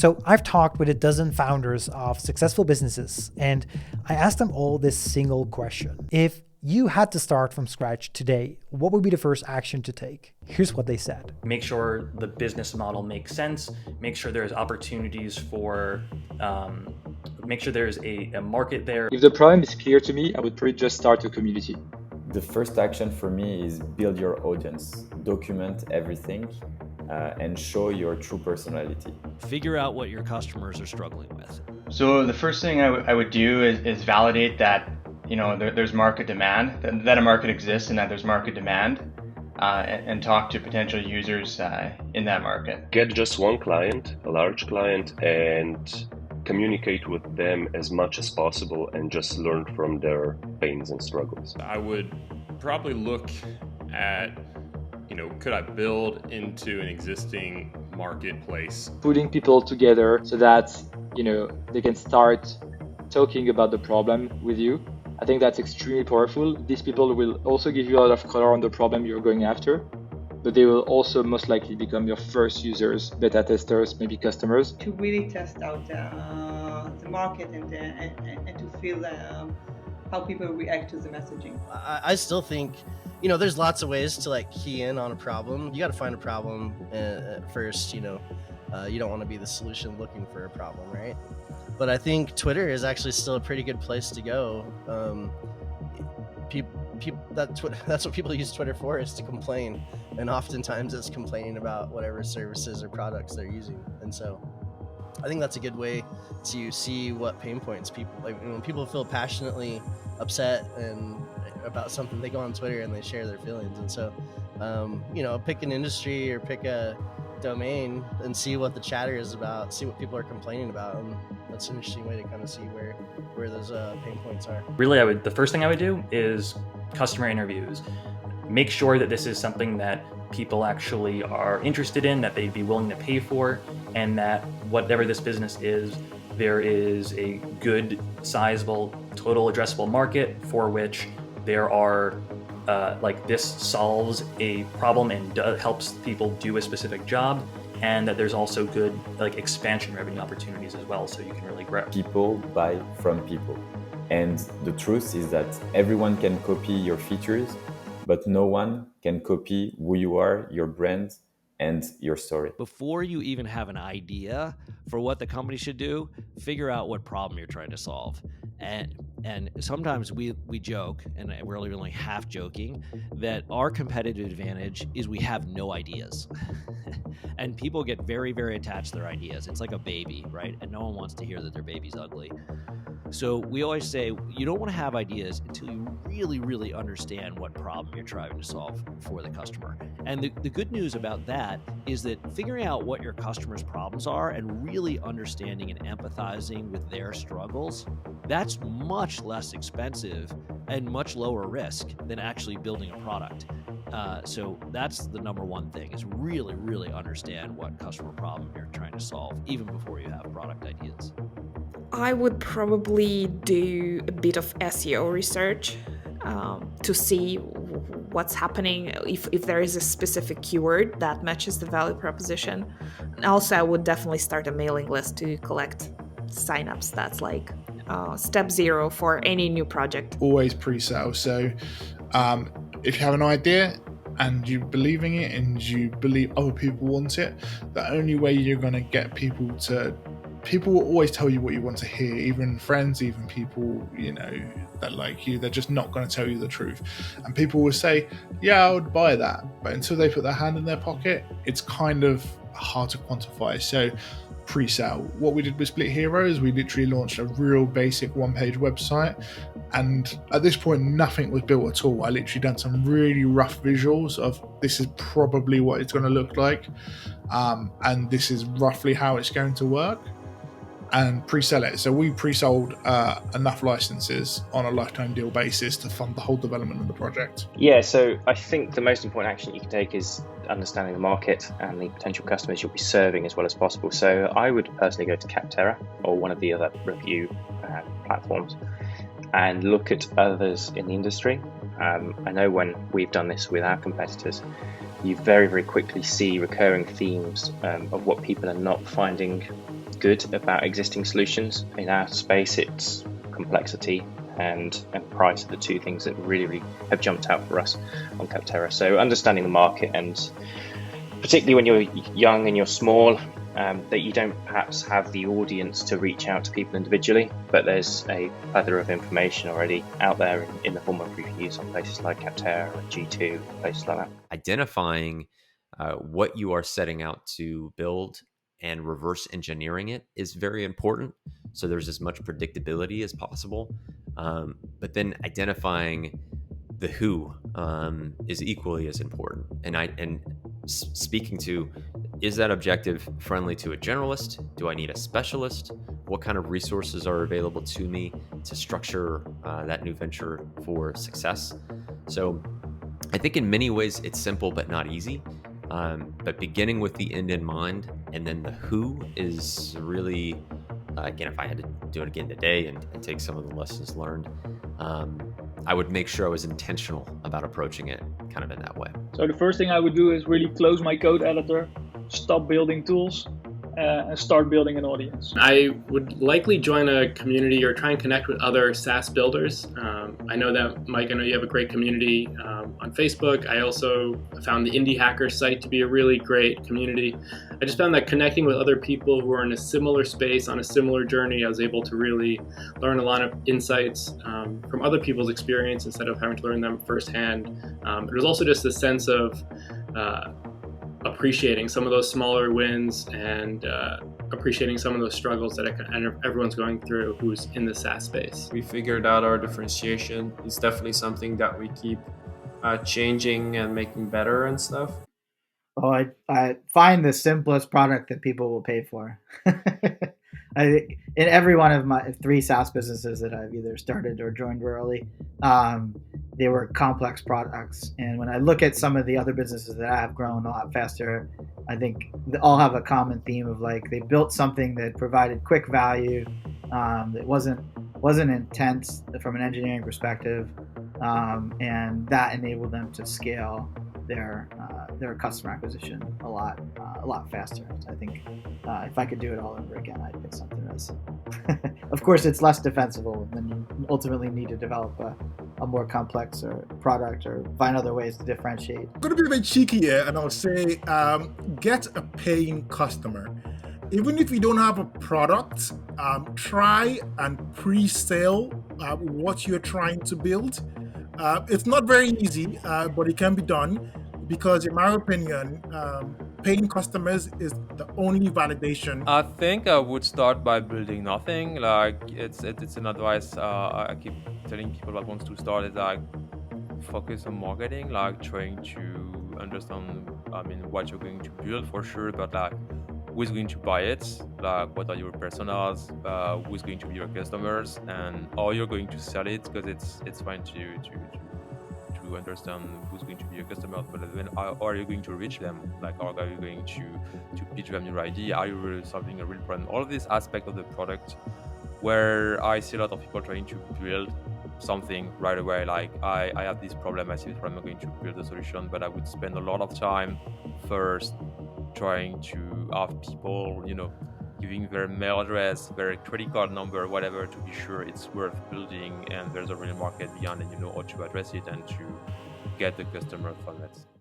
So I've talked with a dozen founders of successful businesses, and I asked them all this single question. If you had to start from scratch today, what would be the first action to take? Here's what they said. Make sure the business model makes sense, make sure there's opportunities for, make sure there's a market there. If the problem is clear to me, I would probably just start a community. The first action for me is build your audience, document everything, and show your true personality. Figure out what your customers are struggling with. So the first thing I would do is validate that there's market demand, that a market exists and that there's market demand, and talk to potential users in that market. Get just one client, a large client, and communicate with them as much as possible and just learn from their pains and struggles. I would probably look at, could I build into an existing marketplace? Putting people together so that, they can start talking about the problem with you. I think that's extremely powerful. These people will also give you a lot of color on the problem you're going after, but they will also most likely become your first users, beta testers, maybe customers. To really test out the market and to feel how people react to the messaging. I still think, there's lots of ways to key in on a problem. You got to find a problem first. You don't want to be the solution looking for a problem, right? But I think Twitter is actually still a pretty good place to go. That's what people use Twitter for, is to complain, and oftentimes it's complaining about whatever services or products they're using. And so I think that's a good way to see what pain points people when people feel passionately upset and about something, they go on Twitter and they share their feelings. And so pick an industry or pick a domain and see what the chatter is about, see what people are complaining about, and that's an interesting way to kind of see where those pain points are. Really, the first thing I would do is customer interviews. Make sure that this is something that people actually are interested in, that they'd be willing to pay for, and that whatever this business is, there is a good, sizable, total addressable market for which there are this solves a problem and helps people do a specific job, and that there's also good expansion revenue opportunities as well, so you can really grow. People buy from people. And the truth is that everyone can copy your features, but no one can copy who you are, your brand, and your story. Before you even have an idea for what the company should do, figure out what problem you're trying to solve. And sometimes we joke, and we're only half joking, that our competitive advantage is we have no ideas. And people get very, very attached to their ideas. It's like a baby, right? And no one wants to hear that their baby's ugly. So we always say you don't want to have ideas until you really, really understand what problem you're trying to solve for the customer. And the good news about that is that figuring out what your customers' problems are and really understanding and empathizing with their struggles, that's much less expensive and much lower risk than actually building a product. So that's the number one thing, is really, really understand what customer problem you're trying to solve, even before you have product ideas. I would probably do a bit of SEO research to see what's happening, if there is a specific keyword that matches the value proposition. And also, I would definitely start a mailing list to collect signups. That's step 0 for any new project. Always pre-sale. So if you have an idea and you believe in it and you believe other people want it, the only way you're going to get people will always tell you what you want to hear, even friends, even people, that like you, they're just not going to tell you the truth. And people will say, yeah, I would buy that. But until they put their hand in their pocket, it's kind of hard to quantify. So pre-sale. What we did with Split Hero is we literally launched a real basic one-page website, and at this point nothing was built at all. I literally done some really rough visuals of this is probably what it's going to look like, and this is roughly how it's going to work, and pre-sell it. So we pre-sold enough licenses on a lifetime deal basis to fund the whole development of the project. Yeah, so I think the most important action you can take is understanding the market and the potential customers you'll be serving as well as possible. So I would personally go to Capterra or one of the other review platforms and look at others in the industry. I know when we've done this with our competitors, you very, very quickly see recurring themes of what people are not finding good about existing solutions. In our space, it's complexity and price are the two things that really have jumped out for us on Capterra. So understanding the market, and particularly when you're young and you're small, that you don't perhaps have the audience to reach out to people individually, but there's a plethora of information already out there in the form of reviews on places like Capterra or G2, places like that. Identifying what you are setting out to build and reverse engineering it is very important. So there's as much predictability as possible. But then identifying the who is equally as important. And speaking to, is that objective friendly to a generalist? Do I need a specialist? What kind of resources are available to me to structure that new venture for success? So I think in many ways it's simple but not easy. But beginning with the end in mind, and then the who is really, again, if I had to do it again today and take some of the lessons learned, I would make sure I was intentional about approaching it kind of in that way. So the first thing I would do is really close my code editor, stop building tools, and start building an audience. I would likely join a community or try and connect with other SaaS builders. I know that, Mike, I know you have a great community on Facebook. I also found the Indie Hackers site to be a really great community. I just found that connecting with other people who are in a similar space, on a similar journey, I was able to really learn a lot of insights from other people's experience instead of having to learn them firsthand. It was also just a sense of appreciating some of those smaller wins and appreciating some of those struggles that everyone's going through who's in the SaaS space. We figured out our differentiation. It's definitely something that we keep changing and making better and stuff. Oh, I find the simplest product that people will pay for. I think in every one of my 3 SaaS businesses that I've either started or joined early, they were complex products. And when I look at some of the other businesses that I have grown a lot faster, I think they all have a common theme of like they built something that provided quick value, that wasn't intense from an engineering perspective, and that enabled them to scale their customer acquisition a lot faster. So I think if I could do it all over again, I'd pick something else. Of course, it's less defensible, and then you ultimately need to develop a more complex or product or find other ways to differentiate. I'm going to be a bit cheeky here, and I'll say get a paying customer. Even if you don't have a product, try and pre-sale what you're trying to build. It's not very easy, but it can be done. Because in my opinion, paying customers is the only validation. I think I would start by building nothing. Like it's an advice I keep telling people that wants to start is like focus on marketing, like trying to understand, what you're going to build for sure, but like who's going to buy it, like what are your personas, who's going to be your customers, and how you're going to sell it, because it's fine to understand who's going to be your customer, but then how are you going to reach them? Like, how are you going to pitch them your idea? Are you really solving a real problem? All of this aspect of the product, where I see a lot of people trying to build something right away. Like, I have this problem, I see this problem, I'm going to build a solution, but I would spend a lot of time first trying to have people, giving their mail address, their credit card number, whatever, to be sure it's worth building and there's a real market beyond, and you know how to address it and to get the customer from it.